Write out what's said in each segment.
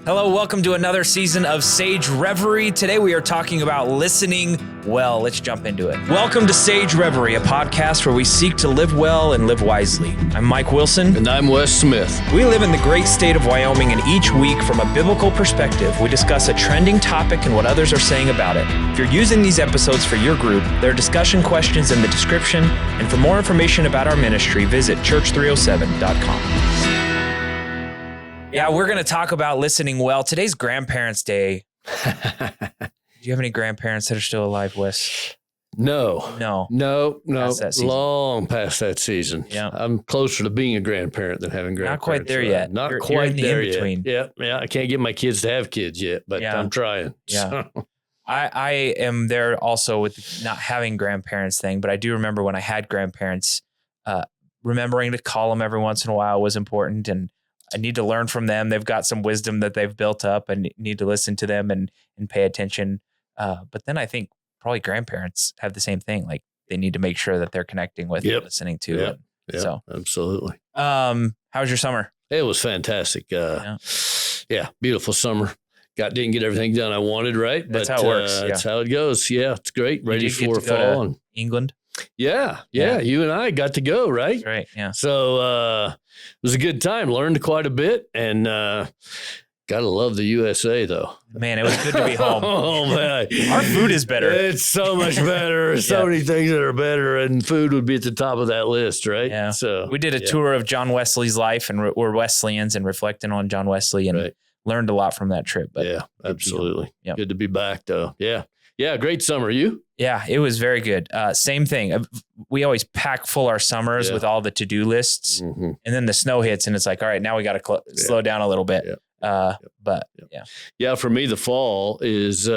Hello, welcome to another season of Sage Reverie. Today we are talking about listening well. Let's jump into it. Welcome to Sage Reverie, a podcast where we seek to live well and live wisely. I'm Mike Wilson. And I'm Wes Smith. We live in the great state of Wyoming, and each week, from a biblical perspective, we discuss a trending topic and what others are saying about it. If you're using these episodes for your group, there are discussion questions in the description, and for more information about our ministry, visit church307.com. Yeah, we're going to talk about listening well. Today's Grandparents' Day. Do you have any grandparents that are still alive, Wes? No. Past that season. Long past that season. Yeah. I'm closer to being a grandparent than having grandparents. Not quite there yet. Not quite there in-between. yet. Yeah. I can't get my kids to have kids yet, but I'm trying. Yeah. I am there also with not having grandparents thing, but I do remember when I had grandparents, remembering to call them every once in a while was important, and I need to learn from them. They've got some wisdom that they've built up, and need to listen to them and pay attention. But then I think probably grandparents have the same thing. Like they need to make sure that they're connecting with and listening to it. So absolutely. How was your summer? It was fantastic. Beautiful summer. Didn't get everything done I wanted, right? That's how it works. That's how it goes. Yeah, it's great. Ready for fall. And England? Yeah. You and I got to go, right? That's right. Yeah. So it was a good time. Learned quite a bit, and gotta love the USA though. Man, it was good to be home. Oh man, our food is better. It's so much better. So many things that are better, and food would be at the top of that list, right? Yeah. So we did a tour of John Wesley's life, and we're Wesleyans and reflecting on John Wesley, and learned a lot from that trip. But yeah, absolutely. Yep. Good to be back though. Yeah. Great summer. You? Yeah, it was very good. Same thing. We always pack full our summers with all the to-do lists, and then the snow hits, and it's like, all right, now we got to slow down a little bit. Yeah. For me, the fall is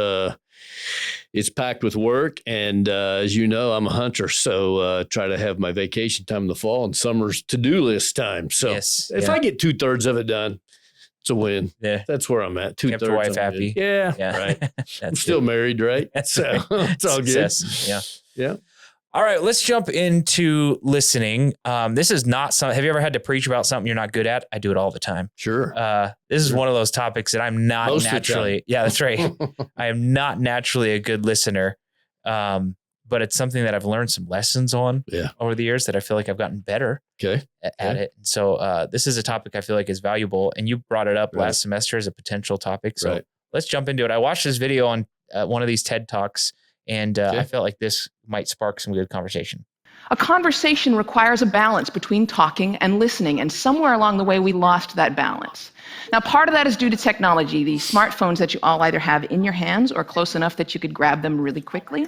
it's packed with work, and as you know, I'm a hunter, so try to have my vacation time in the fall, and summer's to-do list time. So if I get 2/3 of it done, it's a win. Yeah. That's where I'm at. 2/3. Kept your wife happy. Yeah. Right. I'm still married, right? So it's all good. Yeah. All right. Let's jump into listening. This is not some, have you ever had to preach about something you're not good at? I do it all the time. Sure. This is one of those topics that I'm not naturally. Yeah, that's right. I am not naturally a good listener. But it's something that I've learned some lessons on over the years that I feel like I've gotten better at it. And so this is a topic I feel like is valuable. And you brought it up last semester as a potential topic. So let's jump into it. I watched this video on one of these TED Talks, and I felt like this might spark some good conversation. A conversation requires a balance between talking and listening, and somewhere along the way we lost that balance. Now, part of that is due to technology, the smartphones that you all either have in your hands or close enough that you could grab them really quickly.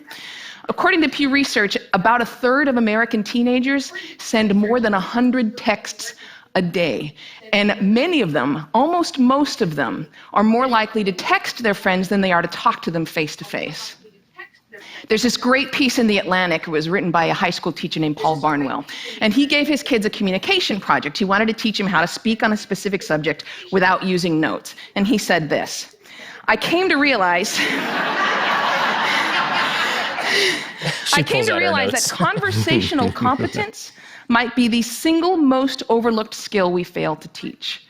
According to Pew Research, about 1/3 of American teenagers send more than 100 texts a day. And many of them, almost most of them, are more likely to text their friends than they are to talk to them face to face. There's this great piece in The Atlantic. It was written by a high school teacher named Paul Barnwell. And he gave his kids a communication project. He wanted to teach them how to speak on a specific subject without using notes. And he said this: I came to realize that conversational competence might be the single most overlooked skill we fail to teach.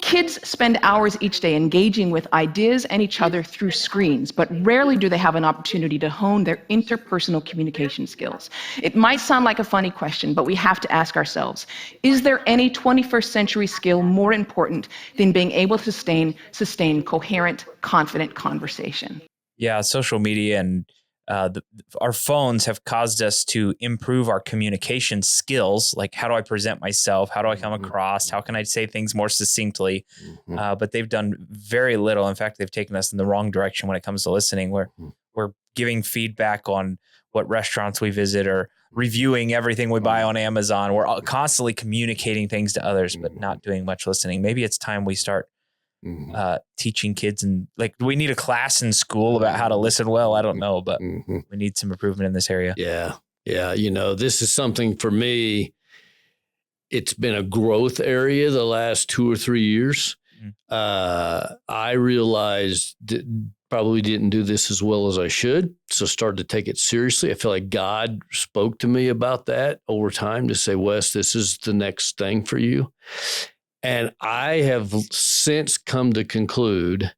Kids spend hours each day engaging with ideas and each other through screens, but rarely do they have an opportunity to hone their interpersonal communication skills. It might sound like a funny question, but we have to ask ourselves, is there any 21st century skill more important than being able to sustain coherent, confident conversation? Yeah, social media and our phones have caused us to improve our communication skills. Like, how do I present myself? How do I come across? How can I say things more succinctly? But they've done very little. In fact, they've taken us in the wrong direction when it comes to listening. We're giving feedback on what restaurants we visit or reviewing everything we buy on Amazon. We're constantly communicating things to others, but not doing much listening. Maybe it's time we start teaching kids, and like, do we need a class in school about how to listen well? I don't know, but we need some improvement in this area. Yeah. You know, this is something for me. It's been a growth area the last 2 or 3 years. I realized that probably didn't do this as well as I should, so started to take it seriously. I feel like God spoke to me about that over time to say, Wes, this is the next thing for you. And I have since come to conclude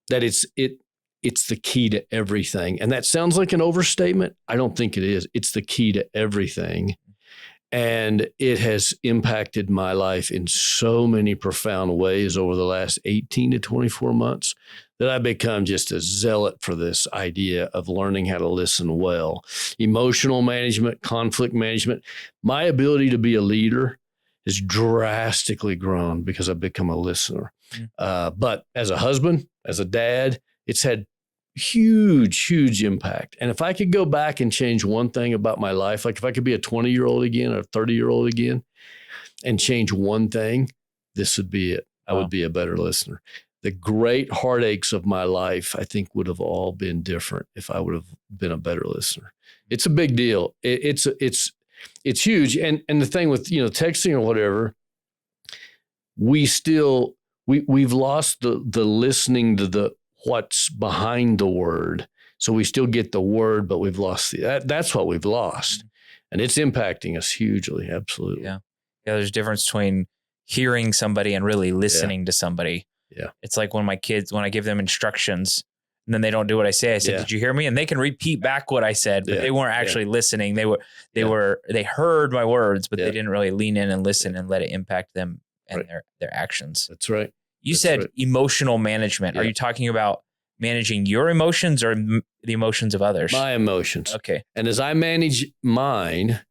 that it's the key to everything. And that sounds like an overstatement. I don't think it is. It's the key to everything. And it has impacted my life in so many profound ways over the last 18 to 24 months that I've become just a zealot for this idea of learning how to listen well. Emotional management, conflict management. My ability to be a leader has drastically grown because I've become a listener. But as a husband, as a dad, it's had huge impact. And if I could go back and change one thing about my life, like if I could be a 20-year-old again or a 30-year-old again and change one thing, this would be it. I would be a better listener. The great heartaches of my life, I think, would have all been different if I would have been a better listener. It's a big deal. It's huge. And the thing with, texting or whatever, we've lost the listening to what's behind the word. So we still get the word, but we've lost that's what we've lost. And it's impacting us hugely. Absolutely. Yeah. There's a difference between hearing somebody and really listening to somebody. Yeah. It's like when my kids, when I give them instructions and then they don't do what I say, I said, did you hear me? And they can repeat back what I said, but they weren't actually listening. They heard my words, but they didn't really lean in and listen and let it impact them and their actions. That's right. You said emotional management. Are you talking about managing your emotions or the emotions of others? My emotions. Okay. And as I manage mine,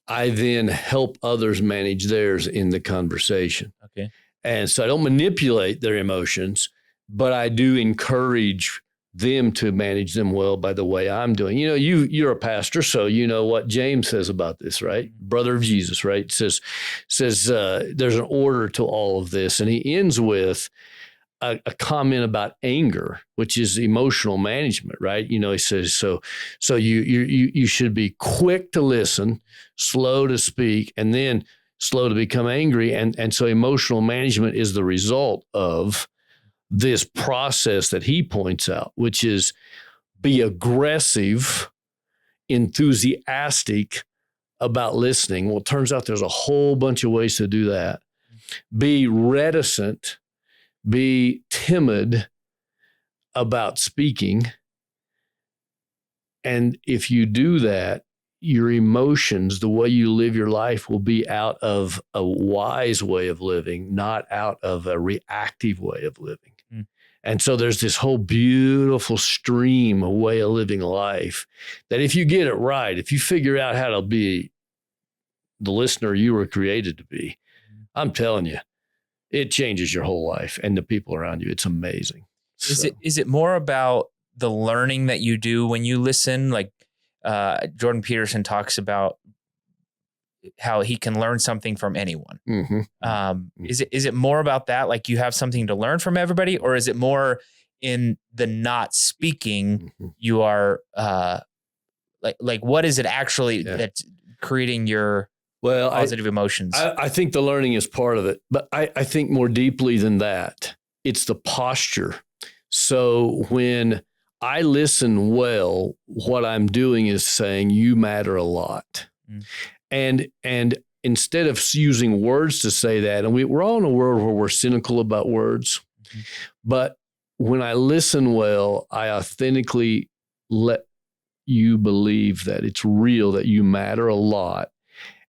I then help others manage theirs in the conversation. Okay. And so I don't manipulate their emotions, but I do encourage them to manage them well by the way I'm doing. You're a pastor, so you know what James says about this, right? Brother of Jesus, right? Says there's an order to all of this. And he ends with a comment about anger, which is emotional management, right? He says, so you should be quick to listen, slow to speak, and then slow to become angry. And so emotional management is the result of this process that he points out, which is be aggressive, enthusiastic about listening. Well, it turns out there's a whole bunch of ways to do that. Be reticent, be timid about speaking. And if you do that, your emotions, the way you live your life will be out of a wise way of living, not out of a reactive way of living. And so there's this whole beautiful stream, a way of living life that if you get it right, if you figure out how to be the listener you were created to be, I'm telling you, it changes your whole life and the people around you. It's amazing. Is it more about the learning that you do when you listen? Like Jordan Peterson talks about how he can learn something from anyone. Is it more about that? Like you have something to learn from everybody, or is it more in the not speaking? You are like what is it actually that's creating your positive emotions? I think the learning is part of it, but I think more deeply than that, it's the posture. So when I listen well, what I'm doing is saying you matter a lot. And instead of using words to say that, and we're all in a world where we're cynical about words, but when I listen well, I authentically let you believe that it's real, that you matter a lot,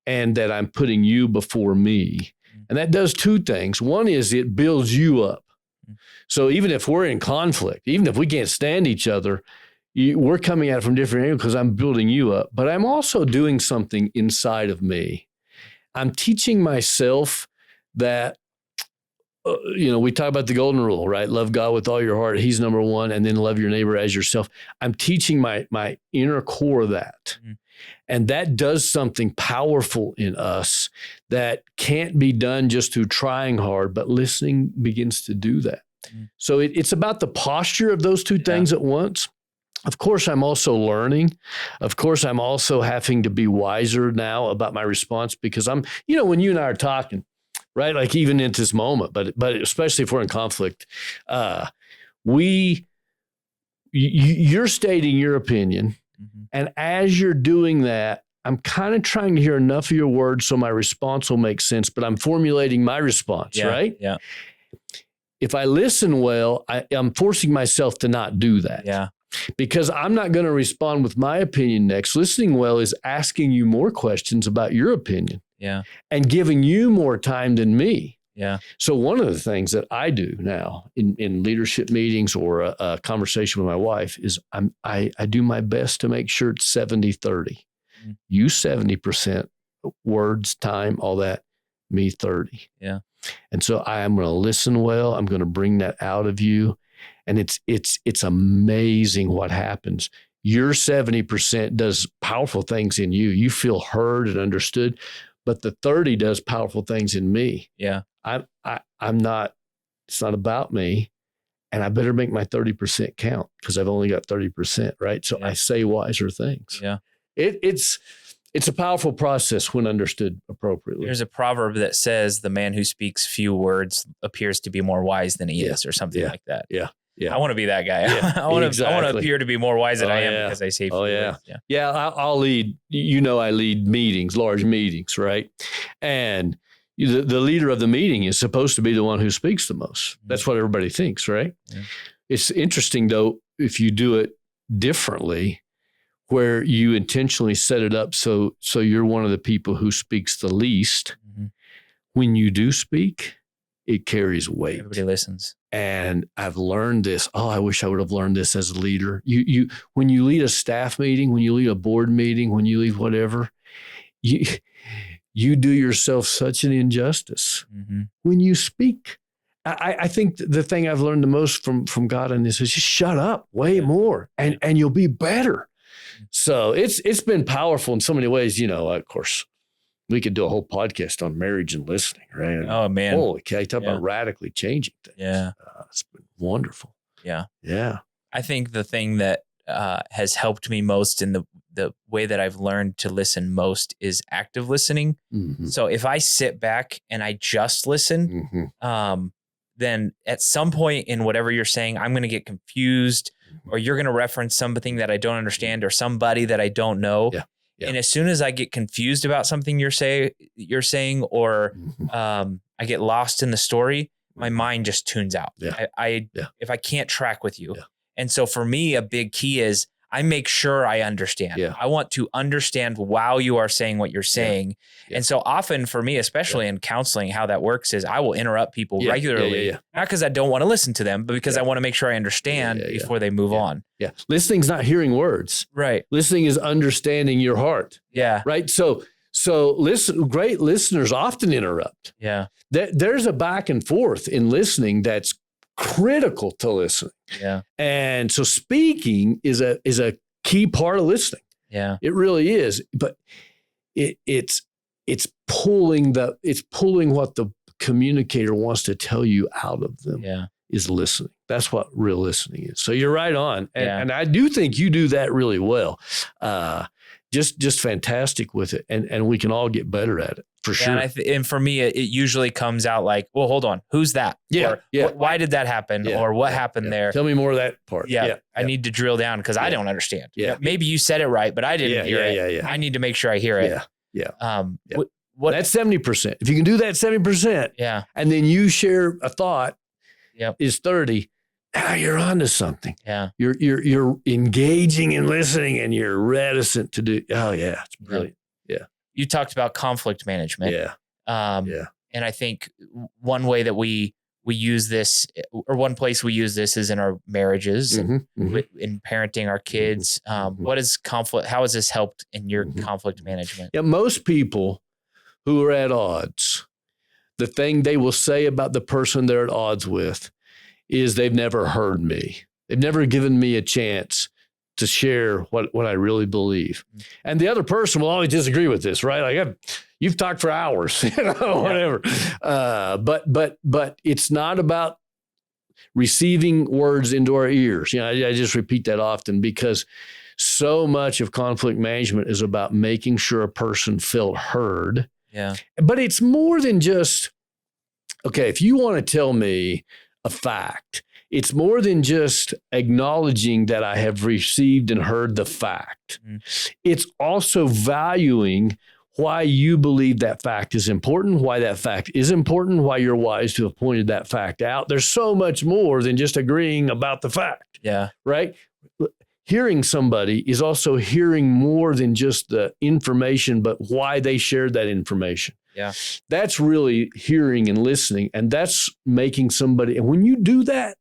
and that I'm putting you before me. And that does two things. One is it builds you up. So even if we're in conflict, even if we can't stand each other, we're coming at it from different angles because I'm building you up, but I'm also doing something inside of me. I'm teaching myself that, we talk about the golden rule, right? Love God with all your heart. He's number one. And then love your neighbor as yourself. I'm teaching my inner core that. And that does something powerful in us that can't be done just through trying hard, but listening begins to do that. So it's about the posture of those two things at once. Of course, I'm also learning. Of course, I'm also having to be wiser now about my response because I'm, when you and I are talking, right? Like even in this moment, but especially if we're in conflict, you're stating your opinion. And as you're doing that, I'm kind of trying to hear enough of your words so my response will make sense, but I'm formulating my response, right? Yeah. If I listen well, I'm forcing myself to not do that. Yeah. Because I'm not going to respond with my opinion next. Listening well is asking you more questions about your opinion. Yeah. And giving you more time than me. Yeah. So one of the things that I do now in leadership meetings or a conversation with my wife is I do my best to make sure it's 70-30. Mm-hmm. You 70% words, time, all that, me 30. Yeah. And so I am going to listen well. I'm going to bring that out of you. And it's amazing what happens. Your 70% does powerful things in you. You feel heard and understood, but the 30 does powerful things in me. Yeah. I'm not, it's not about me, and I better make my 30% count because I've only got 30%, right? So I say wiser things. Yeah. It's a powerful process when understood appropriately. There's a proverb that says the man who speaks few words appears to be more wise than he is, or something like that. Yeah. Yeah. I want to be that guy. Yeah, I want to appear to be more wise than I am because I say few words. Yeah. I'll lead, I lead meetings, large meetings, right? And the leader of the meeting is supposed to be the one who speaks the most. That's what everybody thinks, right? Yeah. It's interesting, though, if you do it differently, where you intentionally set it up so you're one of the people who speaks the least. Mm-hmm. When you do speak, it carries weight. Everybody listens. And I've learned this. Oh, I wish I would have learned this as a leader. You when you lead a staff meeting, when you lead a board meeting, when you lead whatever, you do yourself such an injustice when you speak. I think the thing I've learned the most from God in this is just shut up way more and you'll be better. So it's been powerful in so many ways. Of course, we could do a whole podcast on marriage and listening, right? Oh, man. Holy cow, talk about radically changing things. Yeah. It's been wonderful. Yeah. Yeah. I think the thing that has helped me most in the way that I've learned to listen most is active listening. Mm-hmm. So if I sit back and I just listen, then at some point in whatever you're saying, I'm going to get confused, or you're going to reference something that I don't understand or somebody that I don't know. Yeah. Yeah. And as soon as I get confused about something you're saying, or I get lost in the story, my mind just tunes out. Yeah. If I can't track with you. Yeah. And so for me, a big key is I make sure I understand. Yeah. I want to understand while you are saying what you're saying. Yeah. And so often for me, especially in counseling, how that works is I will interrupt people regularly, not because I don't want to listen to them, but because I want to make sure I understand before they move on. Yeah. Listening's not hearing words. Right. Listening is understanding your heart. Yeah. Right. So great listeners often interrupt. Yeah. There's a back and forth in listening that's critical to listening. Yeah. And so speaking is a key part of listening. Yeah. It really is. But it's pulling what the communicator wants to tell you out of them. Yeah. Is listening. That's what real listening is. So you're right on. And I do think you do that really well. Just fantastic with it. And we can all get better at it. For sure. And for me, it usually comes out like, well, hold on, who's that? Yeah. Or, why did that happen? Or what happened there? Tell me more of that part. Yeah. I need to drill down because I don't understand. Yeah. Maybe you said it right, but I didn't hear it. Yeah. I need to make sure I hear it. Yeah. What that's 70%. If you can do that 70%, and then you share a thought, is 30. Now you're onto something. Yeah. You're engaging and listening, and you're reticent to do. Oh yeah, it's brilliant. Yeah. You talked about conflict management. Yeah. And I think one way that we use this, or one place we use this, is in our marriages, in parenting our kids. What is conflict? How has this helped in your conflict management? Yeah, most people who are at odds, the thing they will say about the person they're at odds with is they've never heard me. They've never given me a chance to share what I really believe. And the other person will always disagree with this, right? Like, you've talked for hours, whatever. But it's not about receiving words into our ears. I just repeat that often because so much of conflict management is about making sure a person felt heard. Yeah. But it's more than just, okay, if you want to tell me a fact, It's more than just acknowledging that I have received and heard the fact. It's also valuing why you believe that fact is important, why that fact is important, why you're wise to have pointed that fact out. There's so much more than just agreeing about the fact. Yeah. Right? Hearing somebody is also hearing more than just the information, but why they shared that information. Yeah. That's really hearing and listening. And that's making somebody, and when you do that,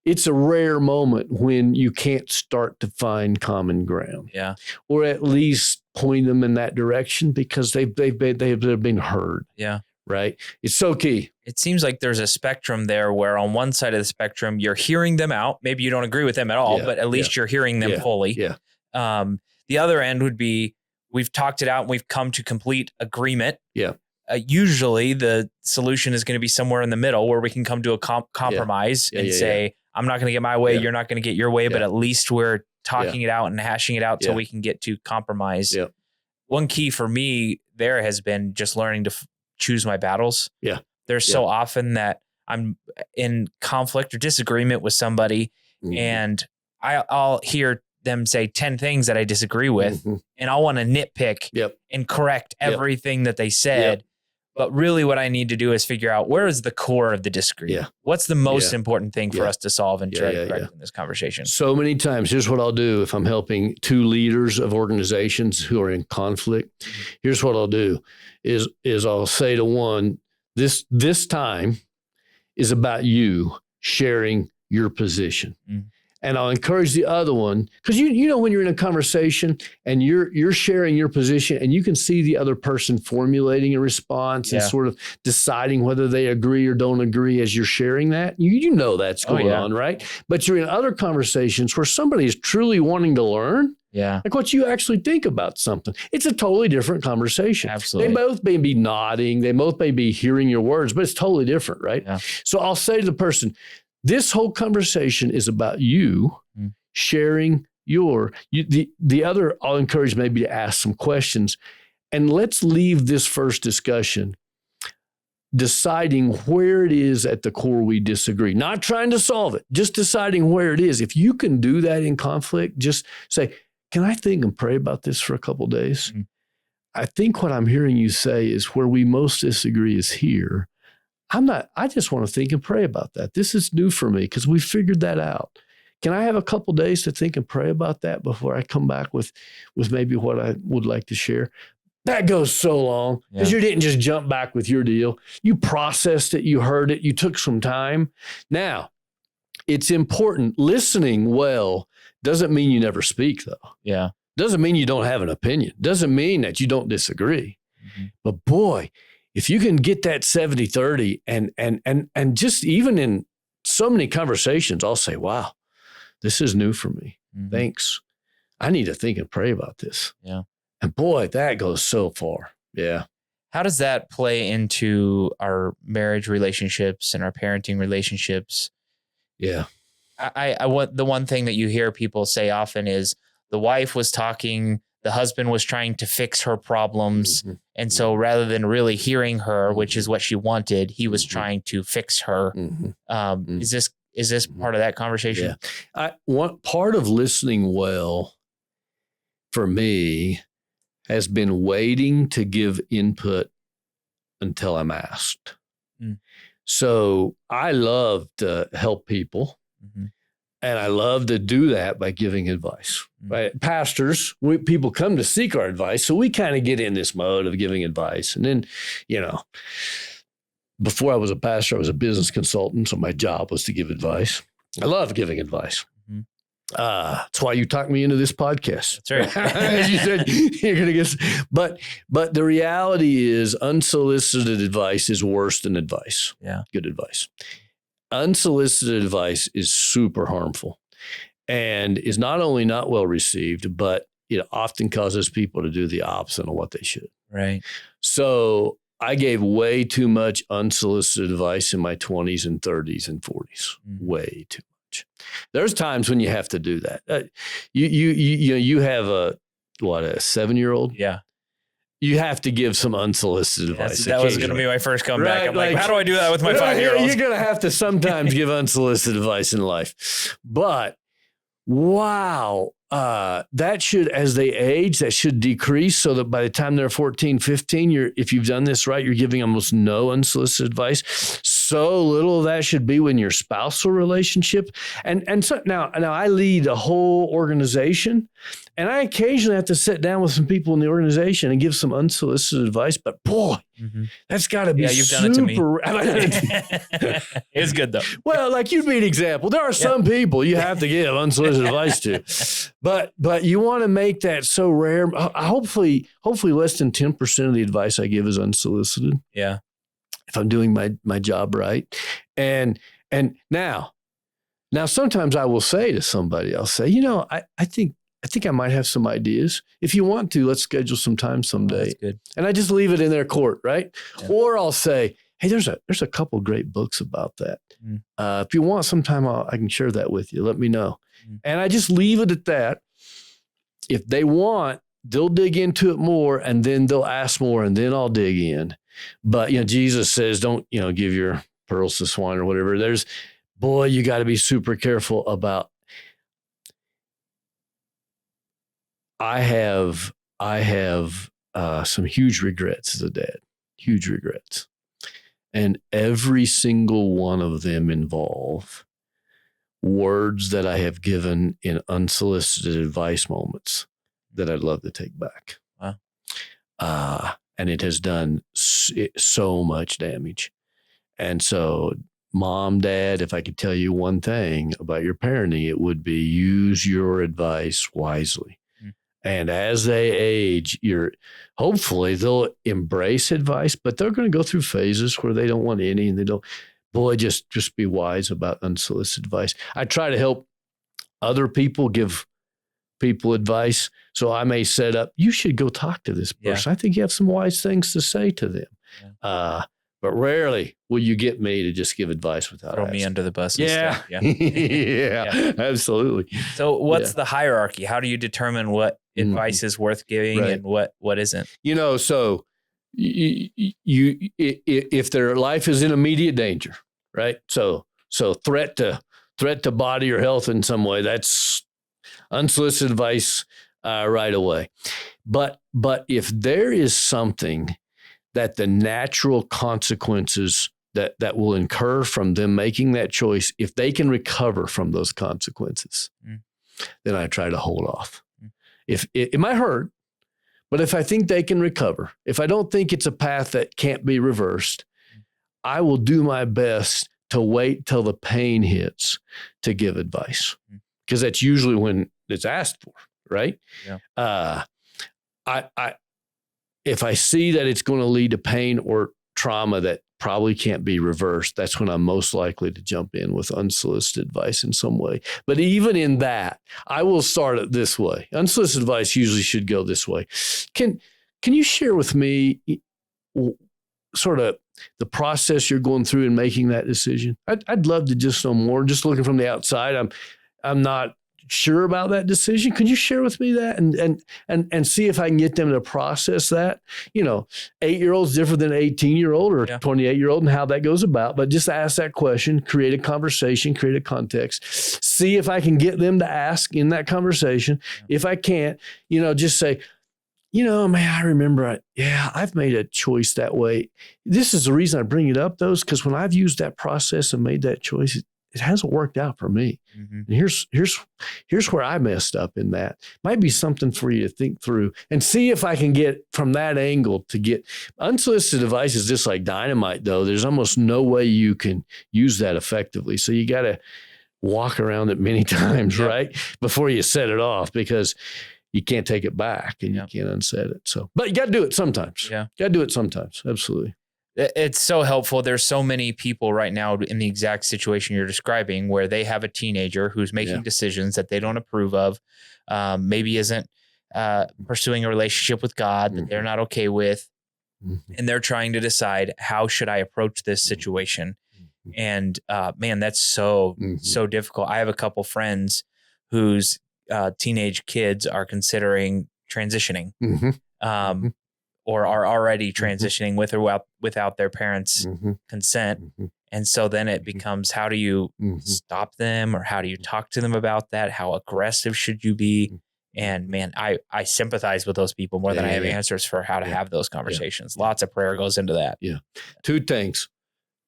it's a rare moment when you can't start to find common ground. Yeah. Or at least point them in that direction because they've been heard. Yeah. Right. It's so key. It seems like there's a spectrum there where on one side of the spectrum, you're hearing them out. Maybe you don't agree with them at all, but at least you're hearing them fully. Yeah. The other end would be we've talked it out and we've come to complete agreement. Yeah. Usually the solution is going to be somewhere in the middle where we can come to a compromise and say, I'm not going to get my way. You're not going to get your way, but at least we're talking it out and hashing it out so we can get to compromise. Yeah. One key for me there has been just learning to choose my battles. Yeah. There's so often that I'm in conflict or disagreement with somebody and I'll hear them say 10 things that I disagree with and I'll want to nitpick and correct everything that they said. But really what I need to do is figure out where is the core of the disagreement? What's the most important thing for us to solve and try to correct in this conversation? So many times, here's what I'll do if I'm helping two leaders of organizations who are in conflict. Here's what I'll do is I'll say to one, this time is about you sharing your position. And I'll encourage the other one, because you know when you're in a conversation and you're sharing your position and you can see the other person formulating a response and sort of deciding whether they agree or don't agree as you're sharing that. You know that's going on, right? But you're in other conversations where somebody is truly wanting to learn. Yeah. Like what you actually think about something. It's a totally different conversation. Absolutely. They both may be nodding. They both may be hearing your words, but it's totally different, right? Yeah. So I'll say to the person, this whole conversation is about you sharing the other, I'll encourage maybe to ask some questions. And let's leave this first discussion deciding where it is at the core we disagree. Not trying to solve it, just deciding where it is. If you can do that in conflict, just say, can I think and pray about this for a couple of days? I think what I'm hearing you say is where we most disagree is here. I just want to think and pray about that. This is new for me because we figured that out. Can I have a couple days to think and pray about that before I come back with maybe what I would like to share? That goes so long because you didn't just jump back with your deal. You processed it. You heard it. You took some time. Now, it's important. Listening well doesn't mean you never speak, though. Yeah. Doesn't mean you don't have an opinion. Doesn't mean that you don't disagree. But boy, if you can get that 70-30 and just even in so many conversations, I'll say, wow, this is new for me. Thanks. I need to think and pray about this. Yeah. And boy, that goes so far. Yeah. How does that play into our marriage relationships and our parenting relationships? Yeah. I want the one thing that you hear people say often is the wife was talking, the husband was trying to fix her problems. And so rather than really hearing her, which is what she wanted, he was trying to fix her. Is this part of that conversation? Yeah. One part of listening well for me has been waiting to give input until I'm asked. So I love to help people. And I love to do that by giving advice. Right? Pastors, people come to seek our advice. So we kind of get in this mode of giving advice. And then, before I was a pastor, I was a business consultant. So my job was to give advice. I love giving advice. That's why you talked me into this podcast. That's right. As you said, you're going to get, but the reality is unsolicited advice is worse than advice. Yeah. Good advice. Unsolicited advice is super harmful and is not only not well received, but it often causes people to do the opposite of what they should. Right. So I gave way too much unsolicited advice in my 20s and 30s and 40s. Way too much. There's times when you have to do that. You have a 7-year-old. Yeah. you have to give some unsolicited advice. That was going to be my first comeback. Right, I'm like, how do I do that with my 5-year-old? You're going to have to sometimes give unsolicited advice in life. But wow, that should, as they age, that should decrease so that by the time they're 14, 15, if you've done this right, you're giving almost no unsolicited advice. So little of that should be when your spousal relationship. And so now I lead a whole organization, and I occasionally have to sit down with some people in the organization and give some unsolicited advice. But boy, that's got to be you've done it to me. It's good though. Well, like you'd be an example. There are some people you have to give unsolicited advice to, but you want to make that so rare. Hopefully less than 10% of the advice I give is unsolicited. Yeah. If I'm doing my job right. And now sometimes I will say to somebody, I'll say, I think I might have some ideas. If you want to, let's schedule some time someday. That's good. And I just leave it in their court, right? Yeah. Or I'll say, hey, there's a couple great books about that. If you want some time, I can share that with you. Let me know. And I just leave it at that. If they want, they'll dig into it more, and then they'll ask more, and then I'll dig in. But, Jesus says, don't, give your pearls to swine or whatever. You got to be super careful about. I have some huge regrets as a dad, huge regrets. And every single one of them involve words that I have given in unsolicited advice moments that I'd love to take back. Wow. And it has done so much damage. And so, Mom, Dad, if I could tell you one thing about your parenting, it would be use your advice wisely. And as they age, hopefully they'll embrace advice, but they're going to go through phases where they don't want any, and they don't. Boy, just be wise about unsolicited advice. I try to help other people give people advice. So I may set up, you should go talk to this person. I think you have some wise things to say to them. Yeah. But rarely will you get me to just give advice without throw asking. me under the bus. Yeah. Yeah, absolutely. So what's the hierarchy? How do you determine what advice is worth giving and what isn't? So if their life is in immediate danger, right? So threat to body or health in some way, that's unsolicited advice right away. But if there is something that the natural consequences that will incur from them making that choice, if they can recover from those consequences, then I try to hold off. If it might hurt, but if I think they can recover, if I don't think it's a path that can't be reversed, I will do my best to wait till the pain hits to give advice, because that's usually when it's asked for, right? Yeah. If I see that it's going to lead to pain or trauma that probably can't be reversed, that's when I'm most likely to jump in with unsolicited advice in some way. But even in that, I will start it this way. Unsolicited advice usually should go this way. Can you share with me sort of the process you're going through in making that decision? I'd love to just know more. Just looking from the outside, I'm not sure about that decision. Could you share with me that and see if I can get them to process that? 8-year-old's different than 18-year-old or 28-year-old, and how that goes about. But just ask that question, create a conversation, create a context, see if I can get them to ask in that conversation. If I can't, just say, man, I remember, I've made a choice that way. This is the reason I bring it up, though, is because when I've used that process and made that choice, it hasn't worked out for me. And here's where I messed up in that. Might be something for you to think through and see if I can get from that angle to get. Unsolicited advice is just like dynamite, though. There's almost no way you can use that effectively. So you got to walk around it many times, right? Before you set it off, because you can't take it back and you can't unset it. So, but you got to do it sometimes. Yeah. Got to do it sometimes. Absolutely. It's so helpful. There's so many people right now in the exact situation you're describing, where they have a teenager who's making decisions that they don't approve of, maybe isn't pursuing a relationship with God that they're not okay with, and they're trying to decide, how should I approach this situation? And man, that's so difficult. I have a couple friends whose teenage kids are considering transitioning. or are already transitioning with or without their parents' consent. And so then it becomes, how do you stop them, or how do you talk to them about that? How aggressive should you be? And man, I sympathize with those people more than I have answers for how to have those conversations. Lots of prayer goes into that. Yeah. Two things.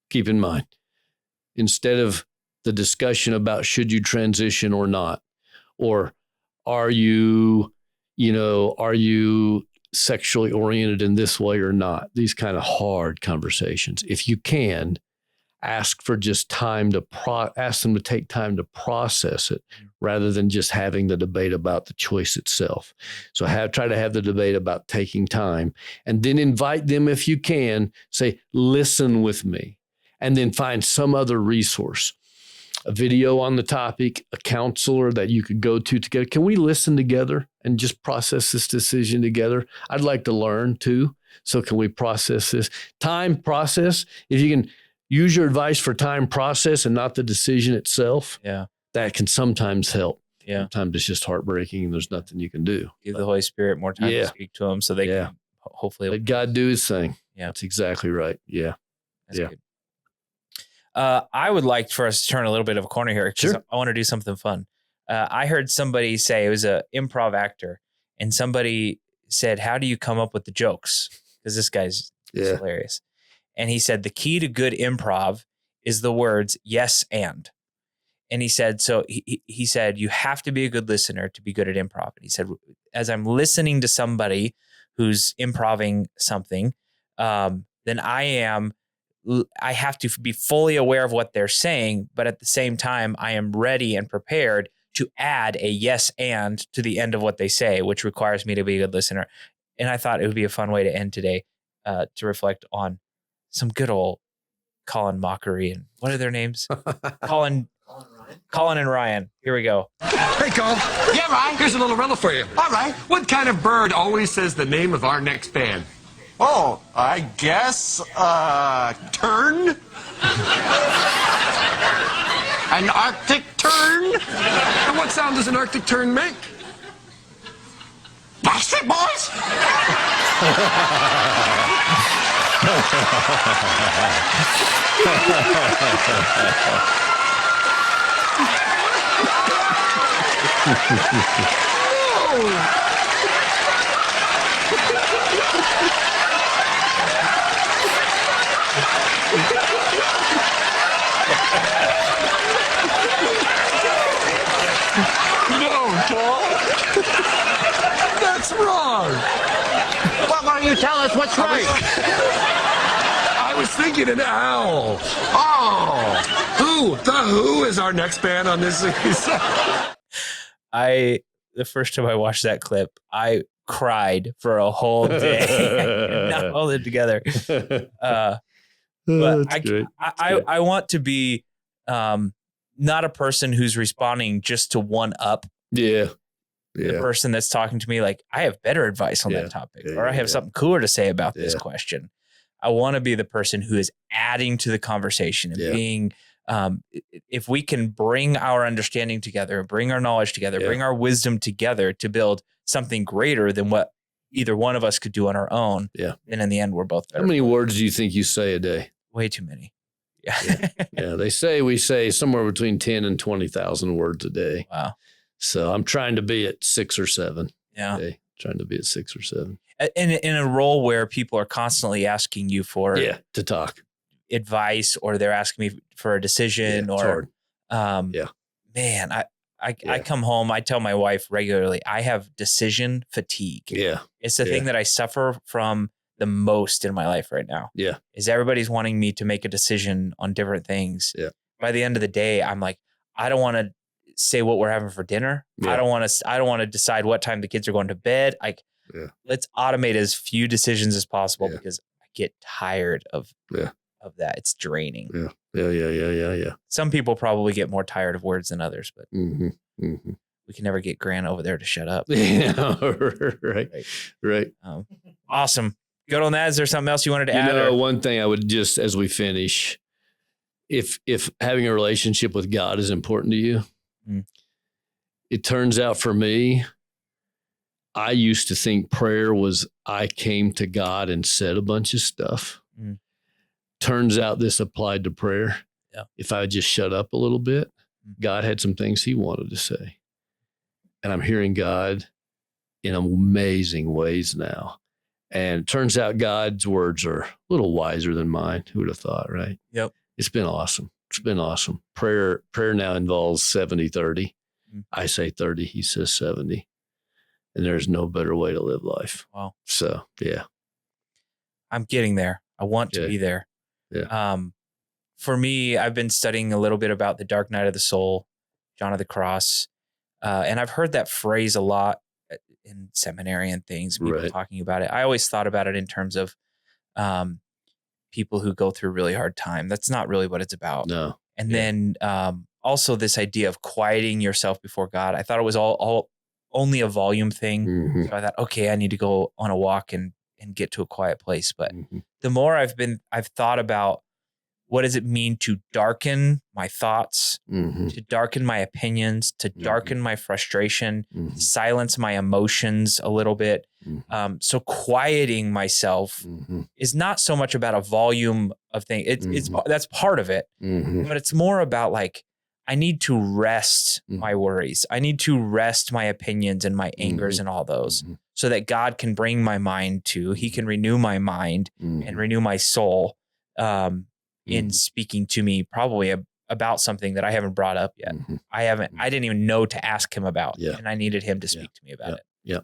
Keep in mind, instead of the discussion about should you transition or not, or are you sexually oriented in this way or not, these kind of hard conversations, if you can, ask for just time to ask them to take time to process it rather than just having the debate about the choice itself. So try to have the debate about taking time, and then invite them, if you can, say, listen with me, and then find some other resource, a video on the topic, a counselor that you could go to together. Can we listen together and just process this decision together? I'd like to learn too. So can we process this? Time process, if you can use your advice for time process and not the decision itself, that can sometimes help. Yeah. Sometimes it's just heartbreaking and there's nothing you can do. Give the Holy Spirit more time to speak to them so they can hopefully let God do his thing. Yeah. That's exactly right. Yeah. That's good. I would like for us to turn a little bit of a corner here, because I want to do something fun. I heard somebody say, it was an improv actor, and somebody said, how do you come up with the jokes? Because this guy's hilarious. And he said, the key to good improv is the words yes and. And he said, so he said, you have to be a good listener to be good at improv. And he said, as I'm listening to somebody who's improving something, then I have to be fully aware of what they're saying, but at the same time, I am ready and prepared to add a yes and to the end of what they say, which requires me to be a good listener. And I thought it would be a fun way to end today, to reflect on some good old Colin mockery. And what are their names? Colin and Ryan. Here we go. Hey, Colin. Yeah, Ryan. Here's a little riddle for you. All right. What kind of bird always says the name of our next band? Oh, I guess, tern? An Arctic tern? And what sound does an Arctic tern make? Backstreet Boys? That's wrong. Well, why don't you tell us what's right? I was thinking an owl. Oh. Who? The Who is our next band on this season. The first time I watched that clip, I cried for a whole day. Not hold it together. But I want to be not a person who's responding just to one up. Yeah. The person that's talking to me like, I have better advice on that topic, or I have something cooler to say about this question. I want to be the person who is adding to the conversation and being, if we can bring our understanding together, bring our knowledge together, bring our wisdom together to build something greater than what either one of us could do on our own. Yeah. Then in the end, we're both better. How many words do you think you say a day? Way too many. Yeah. We say somewhere between 10 and 20,000 words a day. Wow. So I'm trying to be at 6 or 7. Yeah. Okay. Trying to be at 6 or 7. In a role where people are constantly asking you for to talk advice, or they're asking me for a decision, or man, I come home, I tell my wife regularly, I have decision fatigue. Yeah. It's the thing that I suffer from the most in my life right now. Yeah. Is everybody's wanting me to make a decision on different things. Yeah. By the end of the day, I'm like, I don't want to say what we're having for dinner. Yeah. I don't want to decide what time the kids are going to bed. Let's automate as few decisions as possible because I get tired of that. It's draining. Yeah. Some people probably get more tired of words than others, but we can never get Grant over there to shut up. Yeah, right. Awesome. Good on that. Is there something else you wanted to add? One thing I would just, as we finish, if having a relationship with God is important to you, it turns out for me, I used to think prayer was I came to God and said a bunch of stuff. Mm. Turns out this applied to prayer. Yeah. If I would just shut up a little bit, God had some things he wanted to say. And I'm hearing God in amazing ways now. And it turns out God's words are a little wiser than mine. Who would have thought, right? Yep. It's been awesome. It's been awesome. Prayer now involves 70-30. I say 30, he says 70. And there's no better way to live life. Wow. So, yeah. I'm getting there. I want to be there. Yeah. For me, I've been studying a little bit about the dark night of the soul, John of the Cross. And I've heard that phrase a lot in seminary and things, people talking about it. I always thought about it in terms of people who go through really hard time. That's not really what it's about. No. And then also this idea of quieting yourself before God. I thought it was all only a volume thing. Mm-hmm. So I thought, okay, I need to go on a walk and get to a quiet place. But the more I've thought about what does it mean to darken my thoughts, to darken my opinions, to darken my frustration, silence my emotions a little bit. So quieting myself is not so much about a volume of things. It's that's part of it, but it's more about like, I need to rest my worries. I need to rest my opinions and my angers and all those so that God can bring my mind to, he can renew my mind and renew my soul in speaking to me probably about something that I haven't brought up yet. I didn't even know to ask him about, and I needed him to speak to me about it. Yeah.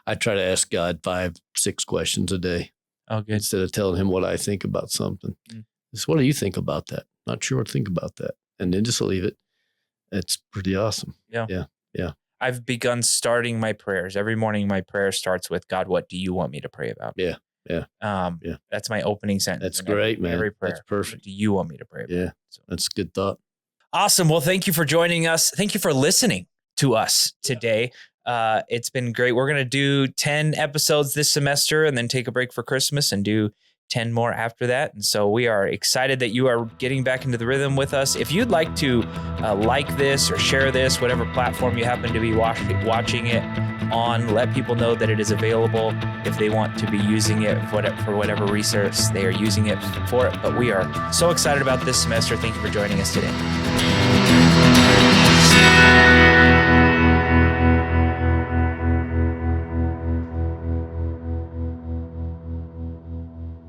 I try to ask God 5-6 questions a day. Oh, good. Instead of telling him what I think about something. Just, what do you think about that? Not sure what to think about that. And then just leave it. It's pretty awesome. Yeah. I've begun starting my prayers. Every morning my prayer starts with, God, what do you want me to pray about? Yeah. That's my opening sentence. That's great, man. Every prayer. That's perfect. What do you want me to pray about? Yeah. So. That's a good thought. Awesome. Well, thank you for joining us. Thank you for listening to us today. It's been great. We're going to do 10 episodes this semester and then take a break for Christmas and do 10 more after that. And so we are excited that you are getting back into the rhythm with us. If you'd like to like this or share this, whatever platform you happen to be watching it on, let people know that it is available if they want to be using it for whatever research they are using it for it. But we are so excited about this semester. Thank you for joining us today.